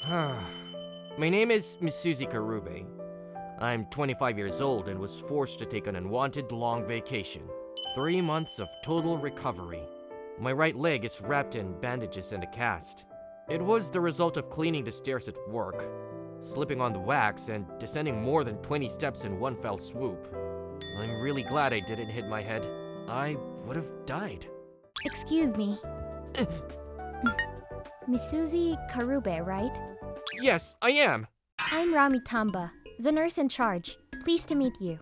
My name is Misuzi Karube. I'm 25 years old and was forced to take an unwanted long vacation. 3 months of total recovery. My right leg is wrapped in bandages and a cast. It was the result of cleaning the stairs at work, slipping on the wax, and descending more than 20 steps in one fell swoop. I'm really glad I didn't hit my head. I would have died. Excuse me. Misuzi Karube, right? Yes, I am. I'm Rami Tamba, the nurse in charge. Pleased to meet you.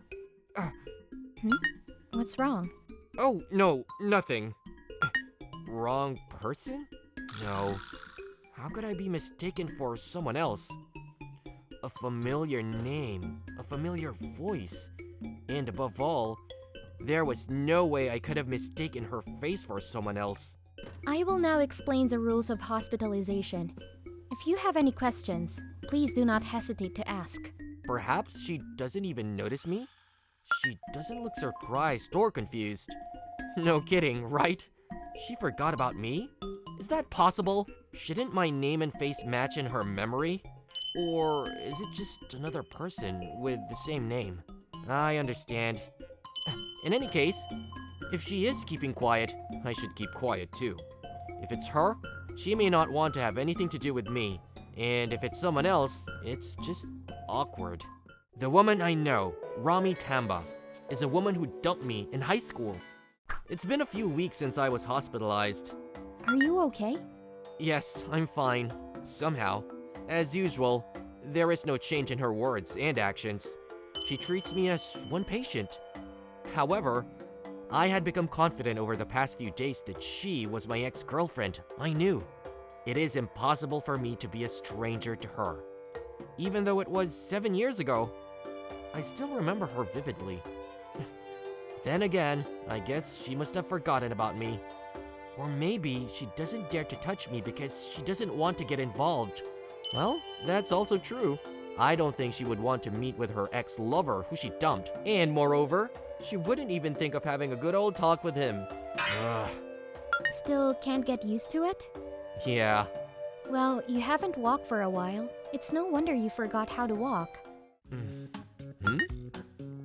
What's wrong? Oh, no, nothing. Wrong person? No. How could I be mistaken for someone else? A familiar name, a familiar voice, and above all, there was no way I could have mistaken her face for someone else. I will now explain the rules of hospitalization. If you have any questions, please do not hesitate to ask. Perhaps she doesn't even notice me? She doesn't look surprised or confused. No kidding, right? She forgot about me? Is that possible? Shouldn't my name and face match in her memory? Or is it just another person with the same name? I understand. In any case, if she is keeping quiet, I should keep quiet too. If it's her, she may not want to have anything to do with me. And if it's someone else, it's just awkward. The woman I know, Rami Tamba, is a woman who dumped me in high school. It's been a few weeks since I was hospitalized. Are you okay? Yes, I'm fine. Somehow. As usual, there is no change in her words and actions. She treats me as one patient. However, I had become confident over the past few days that she was my ex-girlfriend. I knew. It is impossible for me to be a stranger to her. Even though it was 7 years ago, I still remember her vividly. Then again, I guess she must have forgotten about me. Or maybe she doesn't dare to touch me because she doesn't want to get involved. Well, that's also true. I don't think she would want to meet with her ex-lover who she dumped. And moreover, she wouldn't even think of having a good old talk with him. Ugh. Still can't get used to it? Yeah. Well, you haven't walked for a while. It's no wonder you forgot how to walk.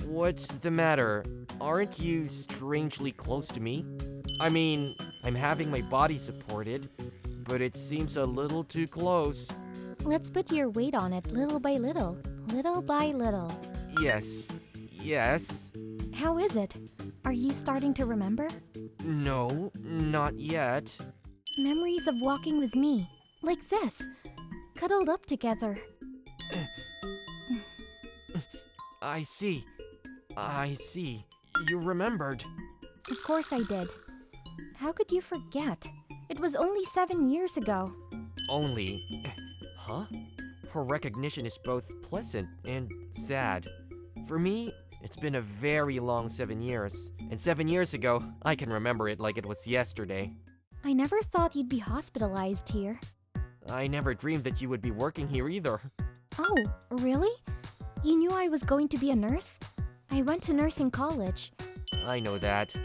What's the matter? Aren't you strangely close to me? I mean, I'm having my body supported, but it seems a little too close. Let's put your weight on it little by little. Little by little. Yes. Yes. How is it? Are you starting to remember? No, not yet. Memories of walking with me. Like this. Cuddled up together. I see. You remembered. Of course I did. How could you forget? It was only 7 years ago. Only? Huh? Her recognition is both pleasant and sad. For me, it's been a very long 7 years. And 7 years ago, I can remember it like it was yesterday. I never thought you'd be hospitalized here. I never dreamed that you would be working here either. Oh, really? You knew I was going to be a nurse? I went to nursing college. I know that.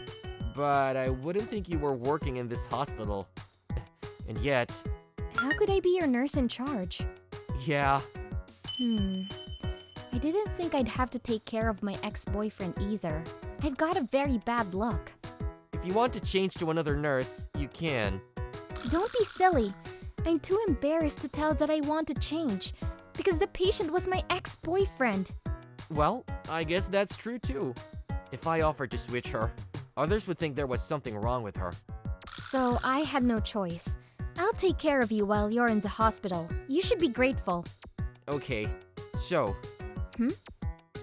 But I wouldn't think you were working in this hospital. And yet... How could I be your nurse in charge? Yeah. I didn't think I'd have to take care of my ex-boyfriend either. I've got a very bad luck. If you want to change to another nurse, you can. Don't be silly. I'm too embarrassed to tell that I want to change, because the patient was my ex-boyfriend. Well, I guess that's true too. If I offered to switch her, others would think there was something wrong with her. So I had no choice. I'll take care of you while you're in the hospital. You should be grateful. Okay, so...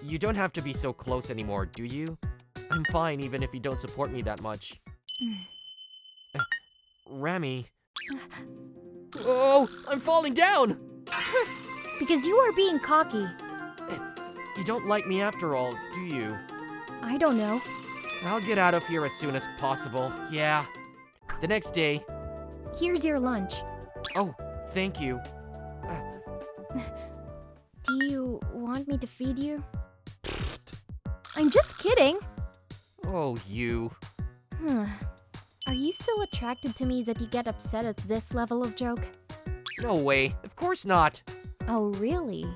You don't have to be so close anymore, do you? I'm fine even if you don't support me that much. Rami... Oh, I'm falling down! Because you are being cocky. You don't like me after all, do you? I don't know. I'll get out of here as soon as possible, yeah. The next day... Here's your lunch. Oh, thank you. Do you want me to feed you? I'm just kidding. Oh, you. Are you still attracted to me that you get upset at this level of joke? No way, of course not. Oh, really?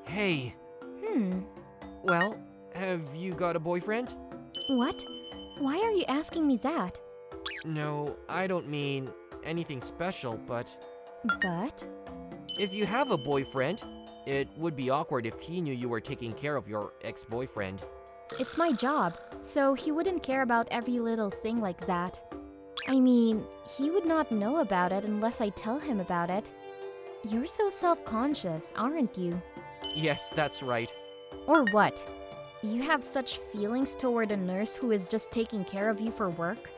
Hey, Hmm. well, have you got a boyfriend? What? Why are you asking me that? No, I don't mean anything special, but But? if you have a boyfriend, it would be awkward if he knew you were taking care of your ex-boyfriend. It's my job, so he wouldn't care about every little thing like that. I mean, he would not know about it unless I tell him about it. You're so self-conscious, aren't you? Yes, that's right. Or what? You have such feelings toward a nurse who is just taking care of you for work?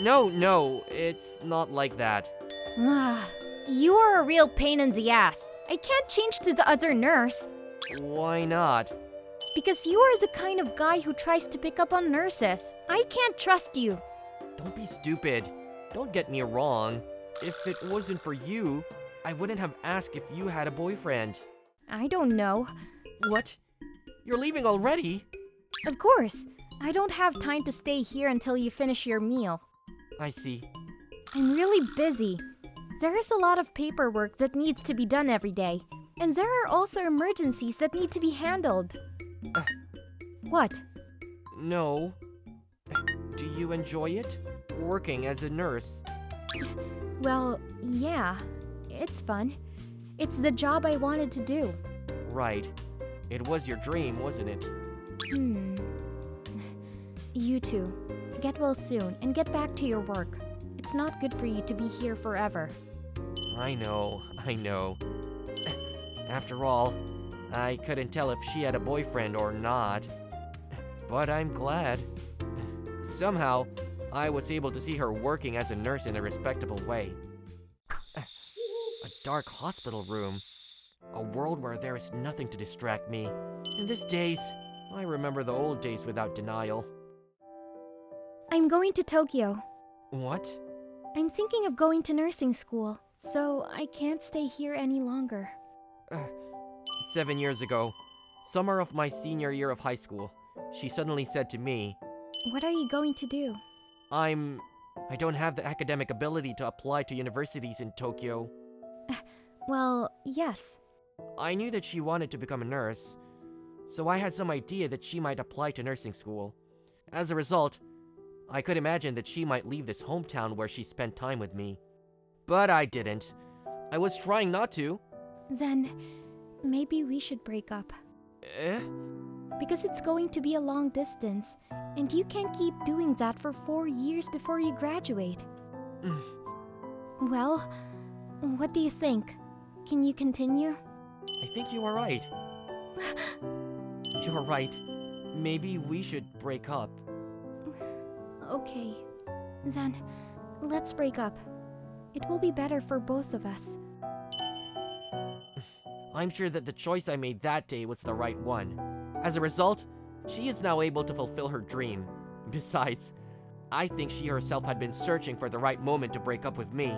No, it's not like that. Ah, you are a real pain in the ass. I can't change to the other nurse. Why not? Because you are the kind of guy who tries to pick up on nurses. I can't trust you. Don't be stupid. Don't get me wrong. If it wasn't for you, I wouldn't have asked if you had a boyfriend. I don't know. What? You're leaving already? Of course. I don't have time to stay here until you finish your meal. I see. I'm really busy. There is a lot of paperwork that needs to be done every day. And there are also emergencies that need to be handled. What? No. Do you enjoy it? Working as a nurse? Well, yeah. It's fun. It's the job I wanted to do. Right. It was your dream, wasn't it? You too. Get well soon and get back to your work. It's not good for you to be here forever. I know. After all, I couldn't tell if she had a boyfriend or not. But I'm glad. Somehow, I was able to see her working as a nurse in a respectable way. A dark hospital room. A world where there is nothing to distract me. In these days, I remember the old days without denial. I'm going to Tokyo. What? I'm thinking of going to nursing school, so I can't stay here any longer. 7 years ago, summer of my senior year of high school, she suddenly said to me, What are you going to do? I don't have the academic ability to apply to universities in Tokyo. Well, yes. I knew that she wanted to become a nurse, so I had some idea that she might apply to nursing school. As a result, I could imagine that she might leave this hometown where she spent time with me. But I didn't. I was trying not to. Then, maybe we should break up. Eh? Because it's going to be a long distance, and you can't keep doing that for 4 years before you graduate. Well, what do you think? Can you continue? I think you are right. You're right. Maybe we should break up. Okay. Then, let's break up. It will be better for both of us. I'm sure that the choice I made that day was the right one. As a result, she is now able to fulfill her dream. Besides, I think she herself had been searching for the right moment to break up with me.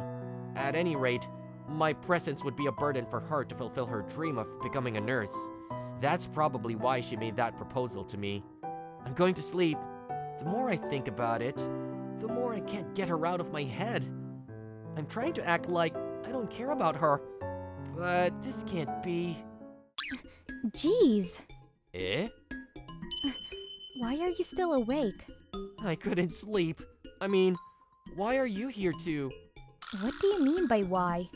At any rate, my presence would be a burden for her to fulfill her dream of becoming a nurse. That's probably why she made that proposal to me. I'm going to sleep. The more I think about it, the more I can't get her out of my head. I'm trying to act like I don't care about her, but this can't be. Jeez. Eh? Why are you still awake? I couldn't sleep. I mean, why are you here too? What do you mean by why?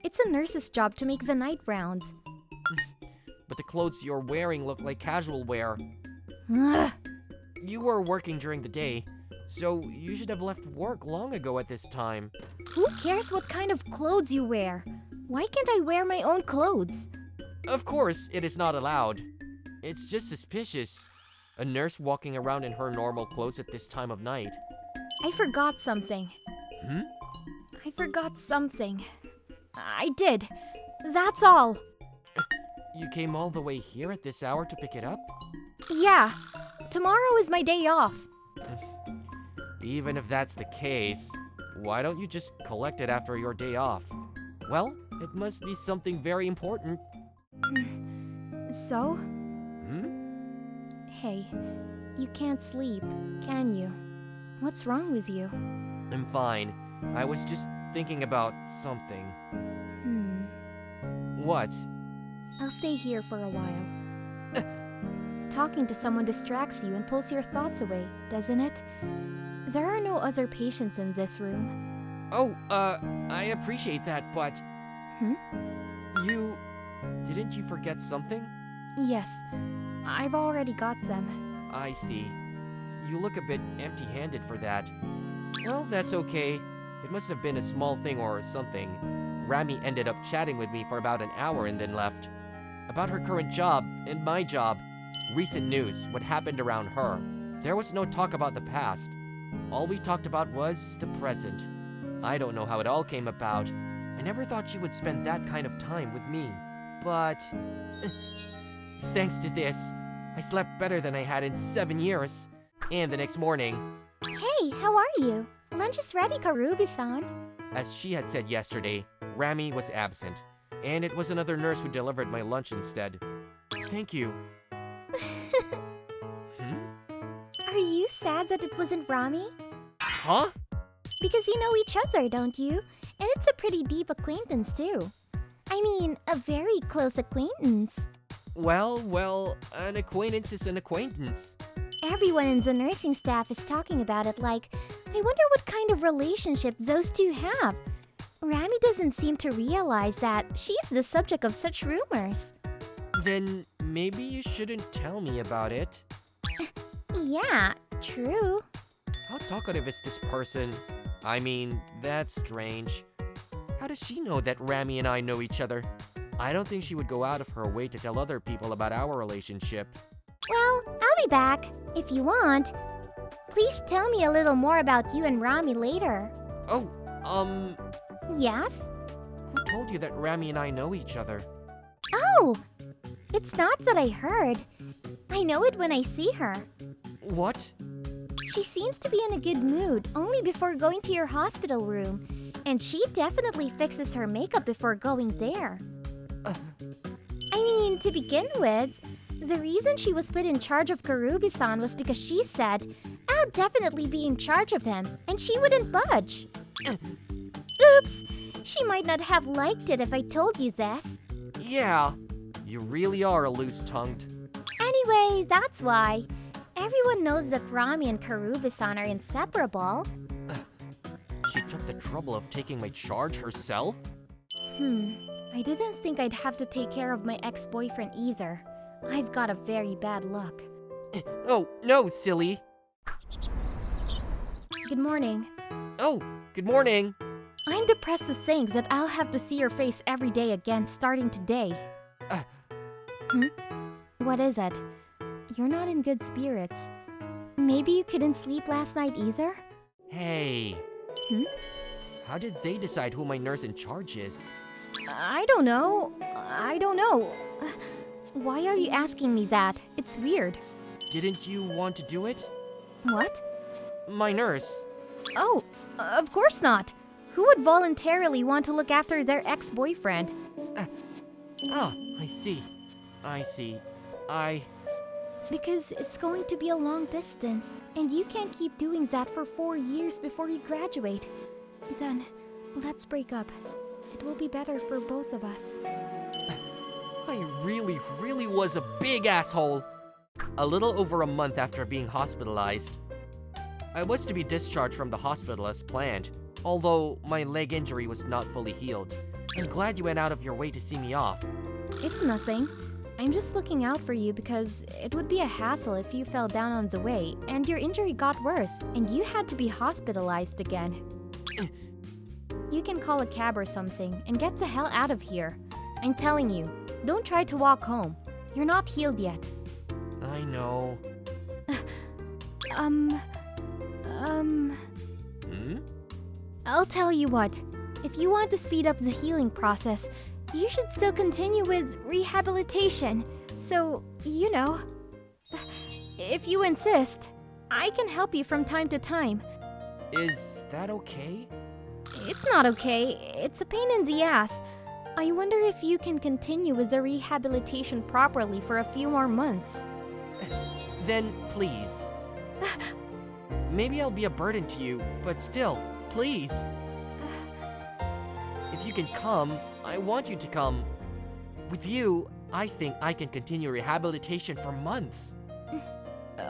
It's a nurse's job to make the night rounds. But the clothes you're wearing look like casual wear. Ugh. You were working during the day, so you should have left work long ago at this time. Who cares what kind of clothes you wear? Why can't I wear my own clothes? Of course, it is not allowed. It's just suspicious. A nurse walking around in her normal clothes at this time of night. I forgot something. I forgot something. I did. That's all. You came all the way here at this hour to pick it up? Yeah. Tomorrow is my day off. Even if that's the case, why don't you just collect it after your day off? Well, it must be something very important. So? Hey, you can't sleep, can you? What's wrong with you? I'm fine. I was just thinking about something. What? I'll stay here for a while. Talking to someone distracts you and pulls your thoughts away, doesn't it? There are no other patients in this room. Oh, I appreciate that, but... Didn't you forget something? Yes, I've already got them. I see. You look a bit empty-handed for that. Well, that's okay. It must have been a small thing or something. Rami ended up chatting with me for about an hour and then left. About her current job and my job. Recent news, what happened around her. There was no talk about the past. All we talked about was the present. I don't know how it all came about. I never thought she would spend that kind of time with me. But... thanks to this, I slept better than I had in 7 years. And the next morning... Hey, how are you? Lunch is ready, Karubi-san. As she had said yesterday, Rami was absent. And it was another nurse who delivered my lunch instead. Thank you. Are you sad that it wasn't Rami? Huh? Because you know each other, don't you? And it's a pretty deep acquaintance, too. I mean, a very close acquaintance. Well, an acquaintance is an acquaintance. Everyone in the nursing staff is talking about it like, I wonder what kind of relationship those two have. Rami doesn't seem to realize that she is the subject of such rumors. Then maybe you shouldn't tell me about it. Yeah, true. How talkative is this person? I mean, that's strange. How does she know that Rami and I know each other? I don't think she would go out of her way to tell other people about our relationship. Well, I'll be back, if you want. Please tell me a little more about you and Rami later. Oh, Yes? who told you that Rami and I know each other? Oh! It's not that I heard. I know it when I see her. What? She seems to be in a good mood only before going to your hospital room. And she definitely fixes her makeup before going there. I mean, to begin with, the reason she was put in charge of Karubi-san was because she said, I'll definitely be in charge of him, and she wouldn't budge. Oops! She might not have liked it if I told you this. Yeah, you really are loose-tongued. Anyway, that's why. Everyone knows that Rami and Karubi-san are inseparable. She took the trouble of taking my charge herself? I didn't think I'd have to take care of my ex-boyfriend either. I've got a very bad luck. Oh, no, silly. Good morning. Oh, good morning. I'm depressed to think that I'll have to see your face every day again starting today. What is it? You're not in good spirits. Maybe you couldn't sleep last night either? Hey. How did they decide who my nurse in charge is? I don't know. Why are you asking me that? It's weird. Didn't you want to do it? What? My nurse. Oh, of course not. Who would voluntarily want to look after their ex-boyfriend? I see. Because it's going to be a long distance, and you can't keep doing that for 4 years before you graduate. Then, let's break up. It will be better for both of us. I really was a big asshole. A little over a month after being hospitalized, I was to be discharged from the hospital as planned, although my leg injury was not fully healed. I'm glad you went out of your way to see me off. It's nothing. I'm just looking out for you because it would be a hassle if you fell down on the way and your injury got worse and you had to be hospitalized again. You can call a cab or something and get the hell out of here. I'm telling you, don't try to walk home. You're not healed yet. I know. I'll tell you what. If you want to speed up the healing process, you should still continue with rehabilitation. So, you know, if you insist, I can help you from time to time. Is that okay? It's not okay. It's a pain in the ass. I wonder if you can continue with the rehabilitation properly for a few more months. Then, please. Maybe I'll be a burden to you, but still, please. If you can come, I want you to come. With you, I think I can continue rehabilitation for months.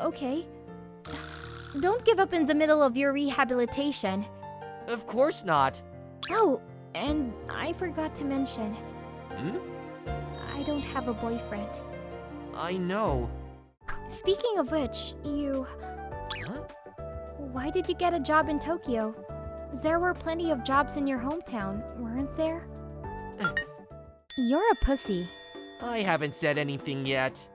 Okay. Don't give up in the middle of your rehabilitation. Of course not. Oh, and I forgot to mention, Hmm? I don't have a boyfriend. I know. Speaking of which, Huh? why did you get a job in Tokyo? There were plenty of jobs in your hometown, weren't there? You're a pussy. I haven't said anything yet.